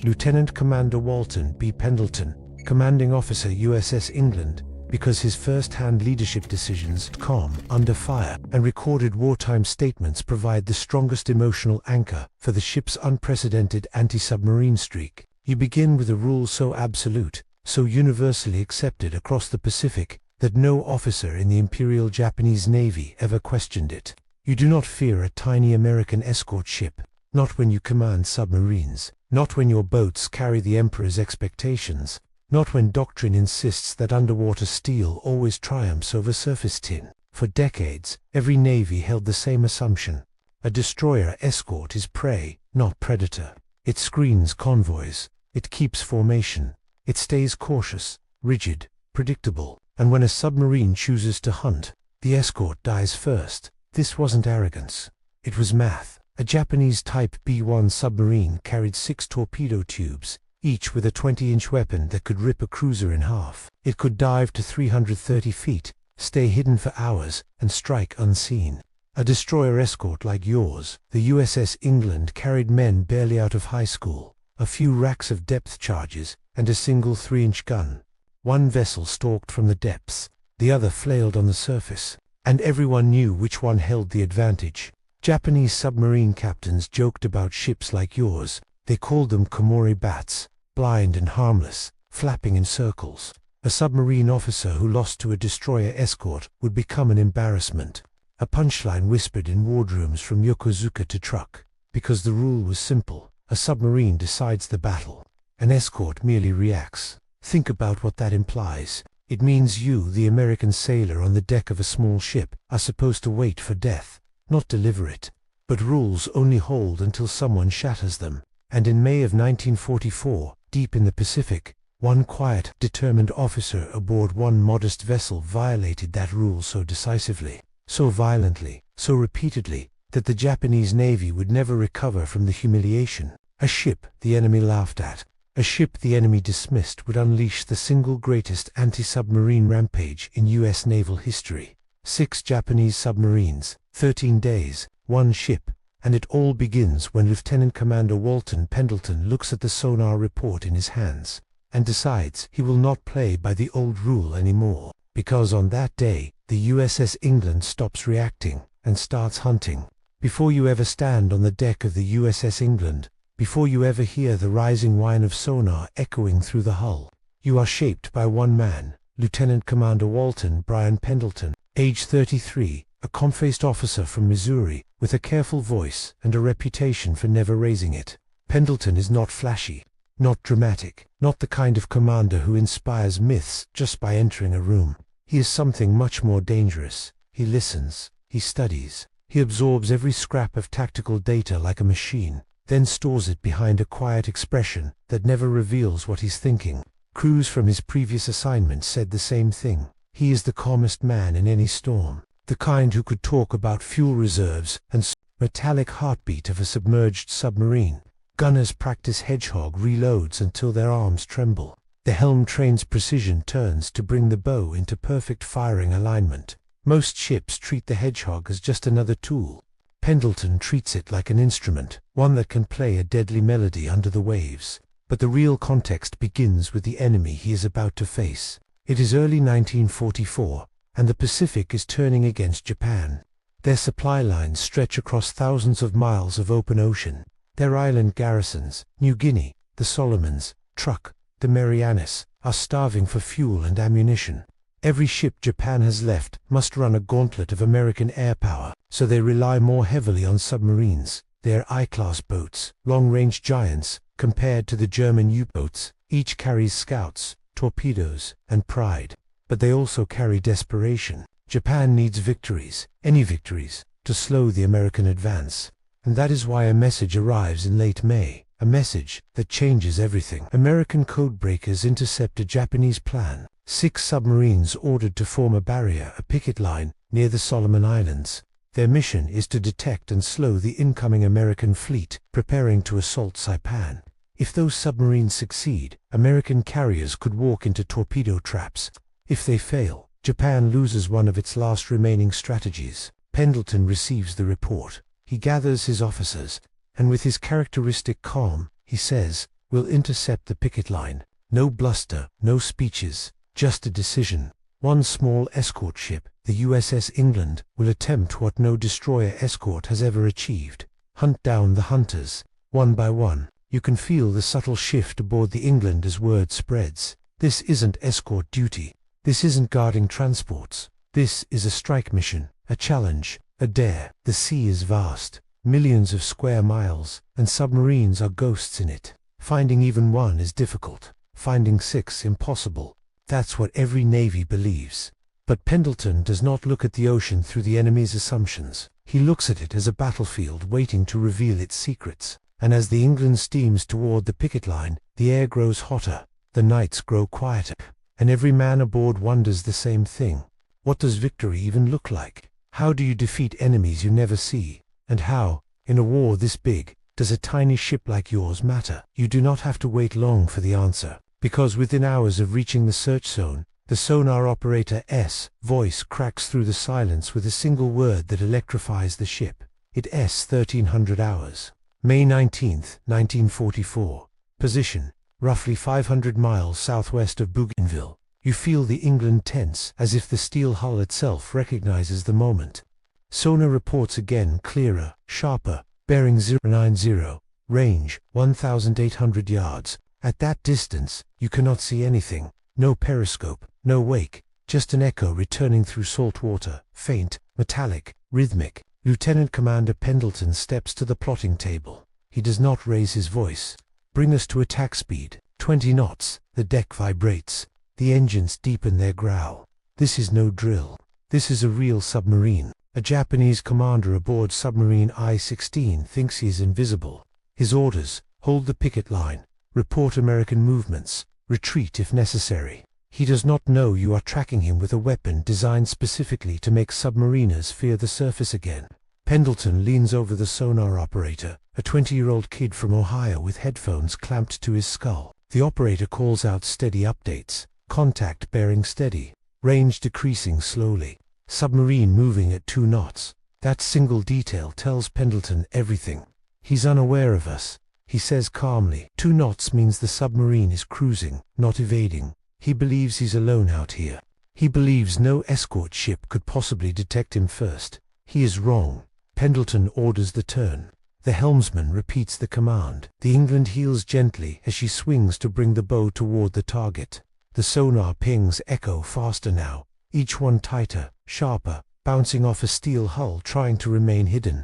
Lieutenant Commander Walton B. Pendleton, commanding officer USS England, because his first-hand leadership decisions, calm, under fire, and recorded wartime statements provide the strongest emotional anchor for the ship's unprecedented anti-submarine streak. You begin with a rule so absolute, so universally accepted across the Pacific, that no officer in the Imperial Japanese Navy ever questioned it. You do not fear a tiny American escort ship, not when you command submarines, not when your boats carry the Emperor's expectations, not when doctrine insists that underwater steel always triumphs over surface tin. For decades, every navy held the same assumption. A destroyer escort is prey, not predator. It screens convoys. It keeps formation. It stays cautious, rigid, predictable. And when a submarine chooses to hunt, the escort dies first. This wasn't arrogance. It was math. A Japanese Type B-1 submarine carried 6 torpedo tubes, each with a 20-inch weapon that could rip a cruiser in half. It could dive to 330 feet, stay hidden for hours, and strike unseen. A destroyer escort like yours, the USS England, carried men barely out of high school, a few racks of depth charges, and a single 3-inch gun. One vessel stalked from the depths, the other flailed on the surface, and everyone knew which one held the advantage. Japanese submarine captains joked about ships like yours. They called them Komori bats, blind and harmless, flapping in circles. A submarine officer who lost to a destroyer escort would become an embarrassment. A punchline whispered in wardrooms from Yokozuka to truck. Because the rule was simple: a submarine decides the battle. An escort merely reacts. Think about what that implies. It means you, the American sailor on the deck of a small ship, are supposed to wait for death, not deliver it. But rules only hold until someone shatters them. And in May of 1944, deep in the Pacific, one quiet, determined officer aboard one modest vessel violated that rule so decisively, so violently, so repeatedly, that the Japanese Navy would never recover from the humiliation. A ship the enemy laughed at, a ship the enemy dismissed, would unleash the single greatest anti-submarine rampage in U.S. naval history. 6 Japanese submarines, 13 days, 1 ship, and it all begins when Lieutenant Commander Walton Pendleton looks at the sonar report in his hands, and decides he will not play by the old rule anymore, because on that day, the USS England stops reacting and starts hunting. Before you ever stand on the deck of the USS England, before you ever hear the rising whine of sonar echoing through the hull, you are shaped by one man, Lieutenant Commander Walton Brian Pendleton, age 33, a calm-faced officer from Missouri, with a careful voice and a reputation for never raising it. Pendleton is not flashy, not dramatic, not the kind of commander who inspires myths just by entering a room. He is something much more dangerous. He listens, he studies, he absorbs every scrap of tactical data like a machine, then stores it behind a quiet expression that never reveals what he's thinking. Crews from his previous assignment said the same thing. He is the calmest man in any storm, the kind who could talk about fuel reserves and metallic heartbeat of a submerged submarine. Gunners practice hedgehog reloads until their arms tremble. The helm trains precision turns to bring the bow into perfect firing alignment. Most ships treat the hedgehog as just another tool. Pendleton treats it like an instrument, one that can play a deadly melody under the waves. But the real context begins with the enemy he is about to face. It is early 1944, and the Pacific is turning against Japan. Their supply lines stretch across thousands of miles of open ocean. Their island garrisons, New Guinea, the Solomons, Truk, the Marianas, are starving for fuel and ammunition. Every ship Japan has left must run a gauntlet of American air power, so they rely more heavily on submarines. Their I-class boats, long-range giants, compared to the German U-boats. Each carries scouts, torpedoes, and pride. But they also carry desperation. Japan needs victories, any victories, to slow the American advance. And that is why a message arrives in late May, a message that changes everything. American codebreakers intercept a Japanese plan. 6 submarines ordered to form a barrier, a picket line, near the Solomon Islands. Their mission is to detect and slow the incoming American fleet, preparing to assault Saipan. If those submarines succeed, American carriers could walk into torpedo traps. If they fail, Japan loses one of its last remaining strategies. Pendleton receives the report. He gathers his officers, and with his characteristic calm, he says, We'll intercept the picket line. No bluster, no speeches, just a decision. One small escort ship, the USS England, will attempt what no destroyer escort has ever achieved. Hunt down the hunters, one by one. You can feel the subtle shift aboard the England as word spreads. This isn't escort duty. This isn't guarding transports. This is a strike mission, a challenge, a dare. The sea is vast, millions of square miles, and submarines are ghosts in it. Finding even one is difficult. Finding 6 impossible. That's what every navy believes. But Pendleton does not look at the ocean through the enemy's assumptions. He looks at it as a battlefield waiting to reveal its secrets. And as the England steams toward the picket line, the air grows hotter, the nights grow quieter, and every man aboard wonders the same thing. What does victory even look like? How do you defeat enemies you never see? And how, in a war this big, does a tiny ship like yours matter? You do not have to wait long for the answer, because within hours of reaching the search zone, the sonar operator's voice cracks through the silence with a single word that electrifies the ship. It's 1300 hours. May 19, 1944. Position: roughly 500 miles southwest of Bougainville. You feel the England tense, as if the steel hull itself recognizes the moment. Sonar reports again, clearer, sharper. Bearing 090, range 1,800 yards. At that distance, you cannot see anything. No periscope, no wake, just an echo returning through salt water, faint, metallic, rhythmic. Lieutenant Commander Pendleton steps to the plotting table. He does not raise his voice. Bring us to attack speed, 20 knots. The deck vibrates. The engines deepen their growl. This is no drill. This is a real submarine. A Japanese commander aboard submarine I-16 thinks he is invisible. His orders: hold the picket line, report American movements, retreat if necessary. He does not know you are tracking him with a weapon designed specifically to make submariners fear the surface again. Pendleton leans over the sonar operator, a 20-year-old kid from Ohio with headphones clamped to his skull. The operator calls out steady updates. Contact bearing steady. Range decreasing slowly. Submarine moving at 2 knots. That single detail tells Pendleton everything. He's unaware of us. He says calmly, 2 knots means the submarine is cruising, not evading. He believes he's alone out here. He believes no escort ship could possibly detect him first. He is wrong. Pendleton orders the turn. The helmsman repeats the command. The England heels gently as she swings to bring the bow toward the target. The sonar pings echo faster now, each one tighter, sharper, bouncing off a steel hull trying to remain hidden.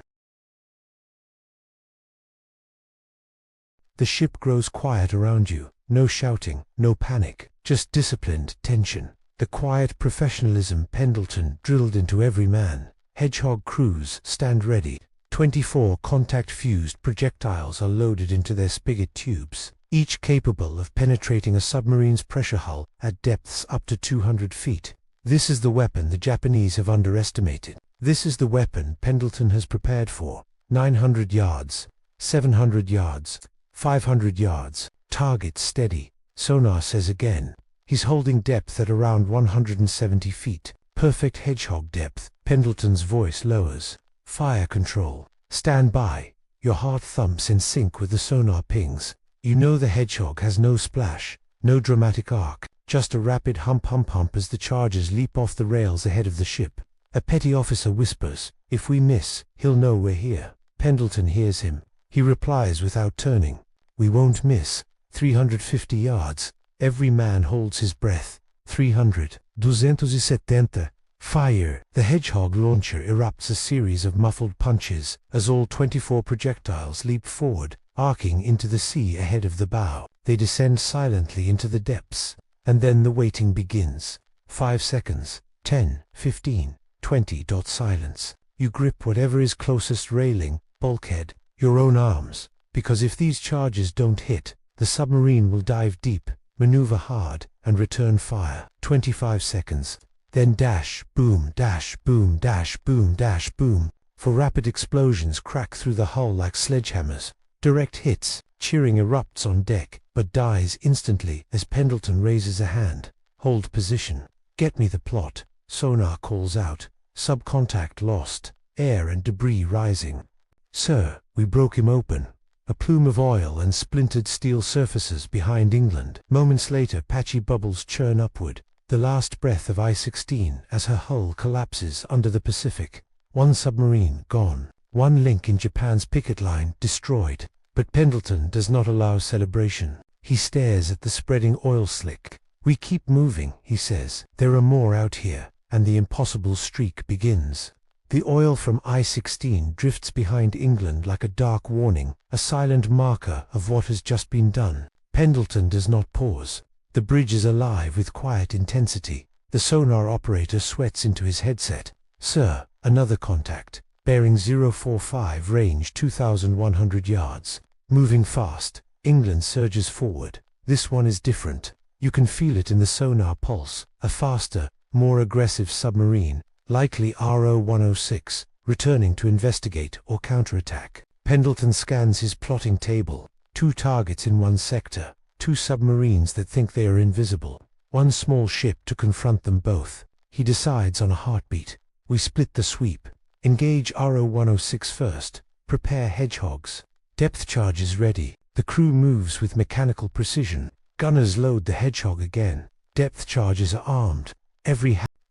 The ship grows quiet around you. No shouting, no panic, just disciplined tension. The quiet professionalism Pendleton drilled into every man. Hedgehog crews stand ready. 24 contact-fused projectiles are loaded into their spigot tubes, each capable of penetrating a submarine's pressure hull at depths up to 200 feet. This is the weapon the Japanese have underestimated. This is the weapon Pendleton has prepared for. 900 yards, 700 yards, 500 yards. Target steady. Sonar says again. He's holding depth at around 170 feet. Perfect hedgehog depth. Pendleton's voice lowers. Fire control. Stand by. Your heart thumps in sync with the sonar pings. You know the hedgehog has no splash, no dramatic arc, just a rapid hump as the charges leap off the rails ahead of the ship. A petty officer whispers, "If we miss, he'll know we're here." Pendleton hears him. He replies without turning, "We won't miss." 350 yards. Every man holds his breath. 300. 270. Fire. The hedgehog launcher erupts a series of muffled punches as all 24 projectiles leap forward, arcing into the sea ahead of the bow. They descend silently into the depths, and then the waiting begins. 5 seconds. 10, 15, 20. Silence. You grip whatever is closest, railing, bulkhead, your own arms, because if these charges don't hit, the submarine will dive deep, maneuver hard, and return fire. 25 seconds. Then dash, boom, dash, boom, dash, boom, dash, boom. For rapid explosions crack through the hull like sledgehammers. Direct hits. Cheering erupts on deck, but dies instantly as Pendleton raises a hand. Hold position. Get me the plot. Sonar calls out. Subcontact lost. Air and debris rising. Sir, we broke him open. a plume of oil and splintered steel surfaces behind England. Moments later, patchy bubbles churn upward, the last breath of I-16 as her hull collapses under the Pacific. One submarine gone, one link in Japan's picket line destroyed. But Pendleton does not allow celebration. He stares at the spreading oil slick. "We keep moving," he says. "There are more out here." And the impossible streak begins. The oil from I-16 drifts behind England like a dark warning, a silent marker of what has just been done. Pendleton does not pause. The bridge is alive with quiet intensity. The sonar operator sweats into his headset. "Sir, another contact. Bearing 045, range 2,100 yards. Moving fast." England surges forward. This one is different. You can feel it in the sonar pulse. A faster, more aggressive submarine, likely RO-106, returning to investigate or counterattack. Pendleton scans his plotting table. 2 targets in one sector. 2 submarines that think they are invisible. 1 small ship to confront them both. He decides on a heartbeat. We split the sweep. Engage RO-106 first. Prepare hedgehogs. Depth charges ready. The crew moves with mechanical precision. Gunners load the hedgehog again. Depth charges are armed.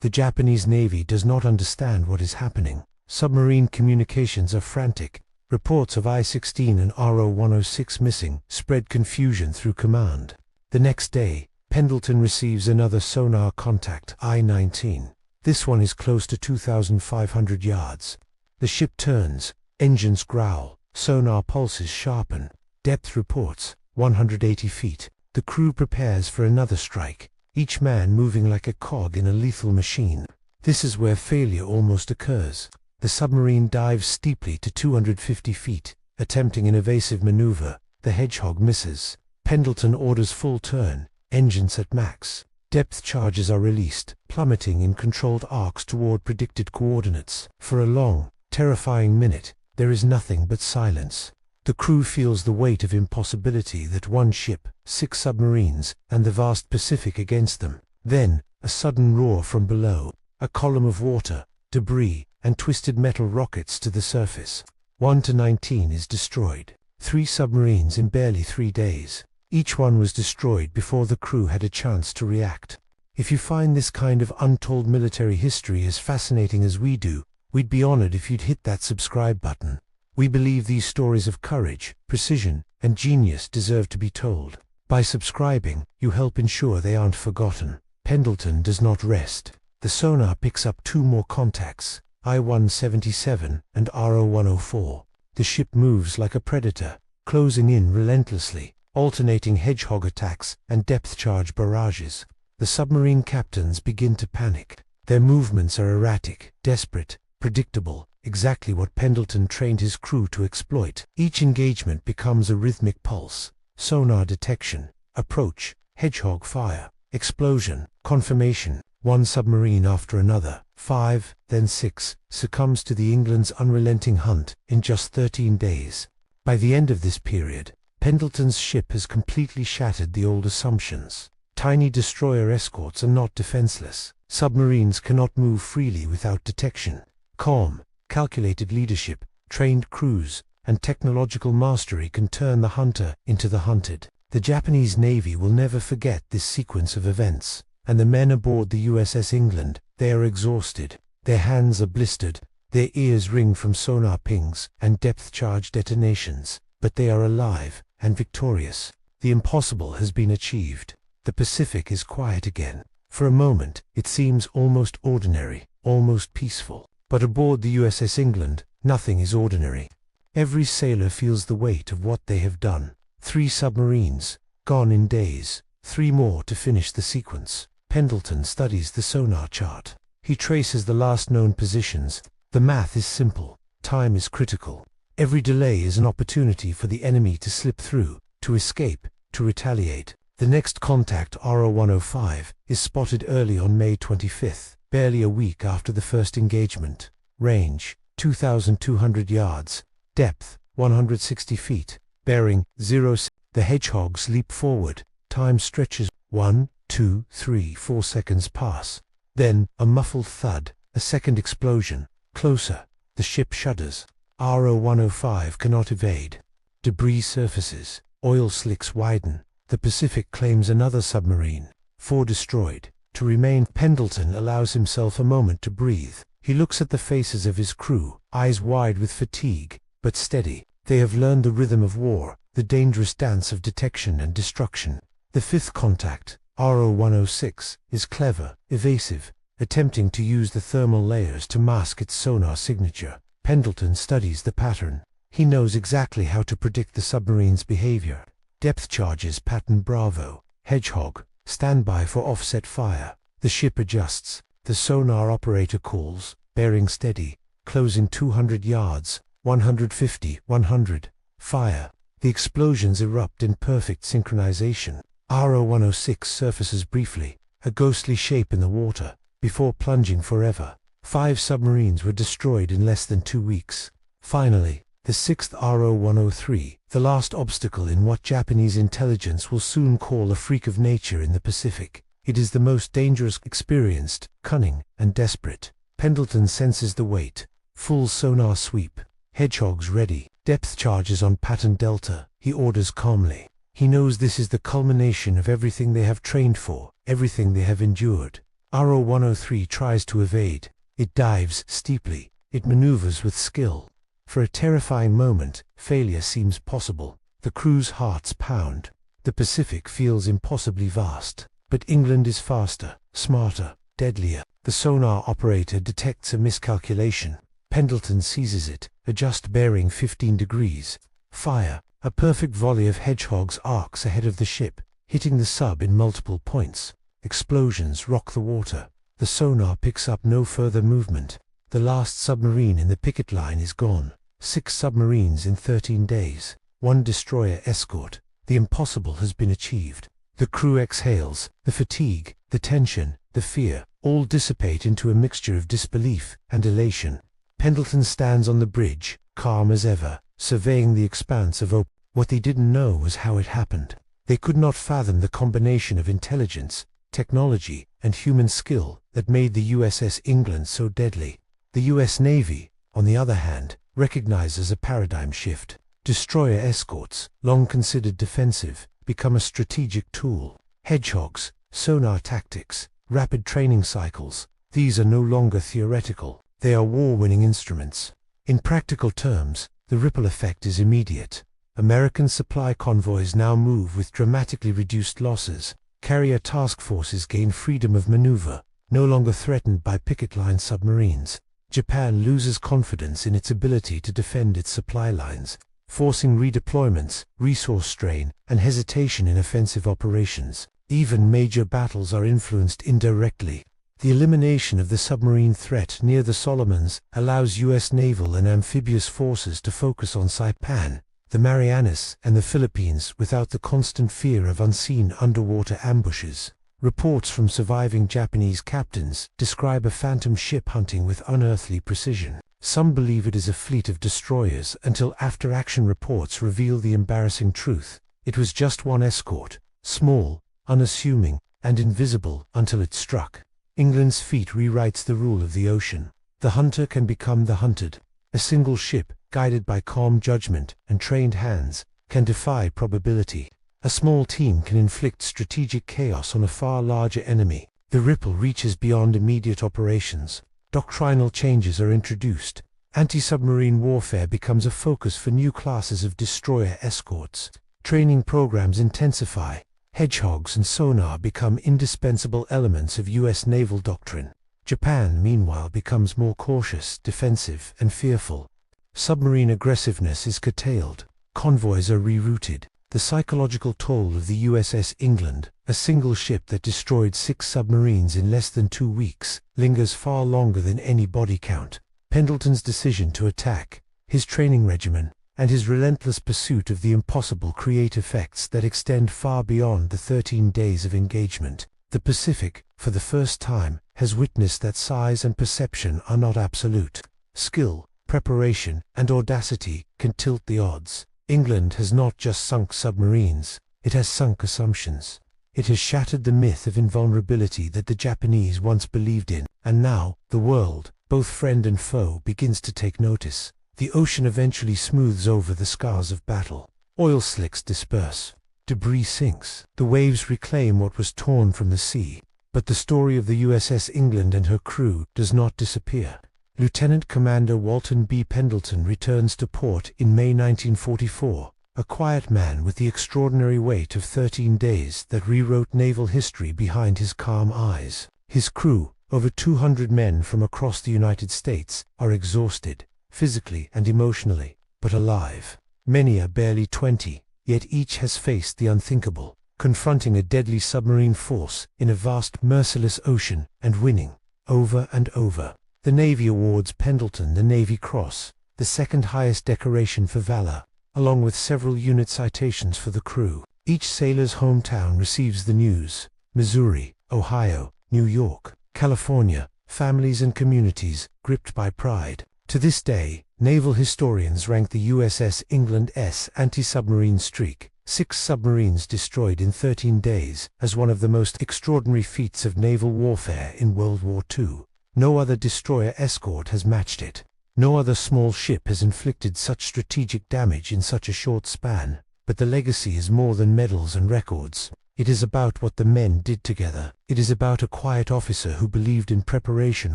The Japanese Navy does not understand what is happening. Submarine communications are frantic. Reports of I-16 and RO-106 missing spread confusion through command. The next day, Pendleton receives another sonar contact, I-19. This one is close to 2,500 yards. The ship turns, engines growl, sonar pulses sharpen. Depth reports, 180 feet. The crew prepares for another strike, each man moving like a cog in a lethal machine. This is where failure almost occurs. The submarine dives steeply to 250 feet, attempting an evasive maneuver. The hedgehog misses. Pendleton orders full turn, engines at max. Depth charges are released, plummeting in controlled arcs toward predicted coordinates. For a long, terrifying minute, there is nothing but silence. The crew feels the weight of impossibility, that one ship, 6 submarines, and the vast Pacific against them. Then, a sudden roar from below. A column of water, debris, and twisted metal rockets to the surface. 1 to 19 is destroyed. 3 submarines in barely 3 days. Each one was destroyed before the crew had a chance to react. If you find this kind of untold military history as fascinating as we do, we'd be honored if you'd hit that subscribe button. We believe these stories of courage, precision, and genius deserve to be told. By subscribing, you help ensure they aren't forgotten. Pendleton does not rest. The sonar picks up 2 more contacts, I-177 and RO-104. The ship moves like a predator, closing in relentlessly, alternating hedgehog attacks and depth charge barrages. The submarine captains begin to panic. Their movements are erratic, desperate, predictable, exactly what Pendleton trained his crew to exploit. Each engagement becomes a rhythmic pulse. Sonar detection, approach, hedgehog fire, explosion, confirmation. 1 submarine after another, 5, then 6, succumbs to the England's unrelenting hunt in just 13 days. By the end of this period, Pendleton's ship has completely shattered the old assumptions. Tiny destroyer escorts are not defenseless. Submarines cannot move freely without detection. Calm, calculated leadership, trained crews, and technological mastery can turn the hunter into the hunted. The Japanese Navy will never forget this sequence of events, and the men aboard the USS England, they are exhausted. Their hands are blistered, their ears ring from sonar pings and depth charge detonations, but they are alive and victorious. The impossible has been achieved. The Pacific is quiet again. For a moment, it seems almost ordinary, almost peaceful. But aboard the USS England, nothing is ordinary. Every sailor feels the weight of what they have done. 3 submarines, gone in days. 3 more to finish the sequence. Pendleton studies the sonar chart. He traces the last known positions. The math is simple. Time is critical. Every delay is an opportunity for the enemy to slip through, to escape, to retaliate. The next contact, RO-105, is spotted early on May 25th. Barely a week after the first engagement. Range, 2,200 yards. Depth, 160 feet. Bearing, 0. The hedgehogs leap forward. Time stretches. 1, 2, 3, 4 seconds pass. Then, a muffled thud, a second explosion. Closer. The ship shudders. RO-105 cannot evade. Debris surfaces, oil slicks widen. The Pacific claims another submarine. 4 destroyed. To remain, Pendleton allows himself a moment to breathe. He looks at the faces of his crew, eyes wide with fatigue, but steady. They have learned the rhythm of war, the dangerous dance of detection and destruction. The 5th contact, RO-106, is clever, evasive, attempting to use the thermal layers to mask its sonar signature. Pendleton studies the pattern. He knows exactly how to predict the submarine's behavior. Depth charges pattern Bravo, Hedgehog, standby for offset fire. The ship adjusts. The sonar operator calls, bearing steady, closing 200 yards, 150, 100, fire. The explosions erupt in perfect synchronization. RO-106 surfaces briefly, a ghostly shape in the water, before plunging forever. 5 submarines were destroyed in less than 2 weeks. Finally, the 6th RO-103, the last obstacle in what Japanese intelligence will soon call a freak of nature in the Pacific. It is the most dangerous, experienced, cunning, and desperate. Pendleton senses the weight. Full sonar sweep. Hedgehogs ready. Depth charges on pattern Delta. He orders calmly. He knows this is the culmination of everything they have trained for, everything they have endured. RO-103 tries to evade. It dives steeply. It maneuvers with skill. For a terrifying moment, failure seems possible. The crew's hearts pound. The Pacific feels impossibly vast. But England is faster, smarter, deadlier. The sonar operator detects a miscalculation. Pendleton seizes it. Adjust bearing 15 degrees. Fire. A perfect volley of Hedgehogs arcs ahead of the ship, hitting the sub in multiple points. Explosions rock the water. The sonar picks up no further movement. The last submarine in the picket line is gone. 6 submarines in 13 days. 1 destroyer escort. The impossible has been achieved. The crew exhales. The fatigue, the tension, the fear, all dissipate into a mixture of disbelief and elation. Pendleton stands on the bridge, calm as ever, surveying the expanse of open. What they didn't know was how it happened. They could not fathom the combination of intelligence, technology, and human skill that made the USS England so deadly. The US Navy, on the other hand, recognizes a paradigm shift. Destroyer escorts, long considered defensive, become a strategic tool. Hedgehogs, sonar tactics, rapid training cycles, these are no longer theoretical. They are war-winning instruments. In practical terms, the ripple effect is immediate. American supply convoys now move with dramatically reduced losses. Carrier task forces gain freedom of maneuver, no longer threatened by picket line submarines. Japan loses confidence in its ability to defend its supply lines, forcing redeployments, resource strain, and hesitation in offensive operations. Even major battles are influenced indirectly. The elimination of the submarine threat near the Solomons allows U.S. naval and amphibious forces to focus on Saipan, the Marianas, and the Philippines without the constant fear of unseen underwater ambushes. Reports from surviving Japanese captains describe a phantom ship hunting with unearthly precision. Some believe it is a fleet of destroyers until after-action reports reveal the embarrassing truth. It was just one escort, small, unassuming, and invisible until it struck. England's feat rewrites the rule of the ocean. The hunter can become the hunted. A single ship, guided by calm judgment and trained hands, can defy probability. A small team can inflict strategic chaos on a far larger enemy. The ripple reaches beyond immediate operations. Doctrinal changes are introduced. Anti-submarine warfare becomes a focus for new classes of destroyer escorts. Training programs intensify. Hedgehogs and sonar become indispensable elements of U.S. naval doctrine. Japan, meanwhile, becomes more cautious, defensive, and fearful. Submarine aggressiveness is curtailed. Convoys are rerouted. The psychological toll of the USS England, a single ship that destroyed 6 submarines in less than 2 weeks, lingers far longer than any body count. Pendleton's decision to attack, his training regimen, and his relentless pursuit of the impossible create effects that extend far beyond the 13 days of engagement. The Pacific, for the first time, has witnessed that size and perception are not absolute. Skill, preparation, and audacity can tilt the odds. England has not just sunk submarines, it has sunk assumptions. It has shattered the myth of invulnerability that the Japanese once believed in, and now, the world, both friend and foe, begins to take notice. The ocean eventually smooths over the scars of battle. Oil slicks disperse. Debris sinks. The waves reclaim what was torn from the sea. But the story of the USS England and her crew does not disappear. Lieutenant Commander Walton B. Pendleton returns to port in May 1944, a quiet man with the extraordinary weight of 13 days that rewrote naval history behind his calm eyes. His crew, over 200 men from across the United States, are exhausted, physically and emotionally, but alive. Many are barely 20, yet each has faced the unthinkable, confronting a deadly submarine force in a vast, merciless ocean and winning, over and over. The Navy awards Pendleton the Navy Cross, the second highest decoration for valor, along with several unit citations for the crew. Each sailor's hometown receives the news: Missouri, Ohio, New York, California, families and communities gripped by pride. To this day, naval historians rank the USS England's anti-submarine streak, 6 submarines destroyed in 13 days, as one of the most extraordinary feats of naval warfare in World War II. No other destroyer escort has matched it. No other small ship has inflicted such strategic damage in such a short span. But the legacy is more than medals and records. It is about what the men did together. It is about a quiet officer who believed in preparation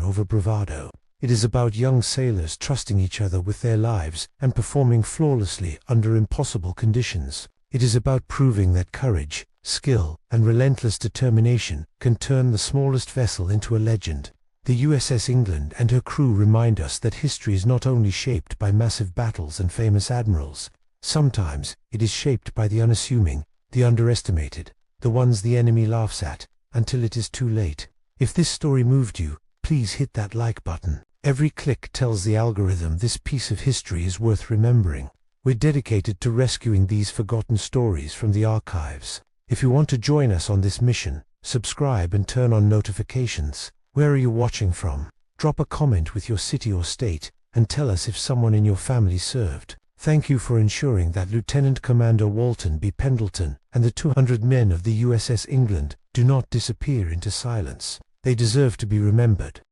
over bravado. It is about young sailors trusting each other with their lives and performing flawlessly under impossible conditions. It is about proving that courage, skill, and relentless determination can turn the smallest vessel into a legend. The USS England and her crew remind us that history is not only shaped by massive battles and famous admirals. Sometimes it is shaped by the unassuming, the underestimated, the ones the enemy laughs at, until it is too late. If this story moved you, please hit that like button. Every click tells the algorithm this piece of history is worth remembering. We're dedicated to rescuing these forgotten stories from the archives. If you want to join us on this mission, subscribe and turn on notifications. Where are you watching from? Drop a comment with your city or state, and tell us if someone in your family served. Thank you for ensuring that Lieutenant Commander Walton B. Pendleton and the 200 men of the USS England do not disappear into silence. They deserve to be remembered.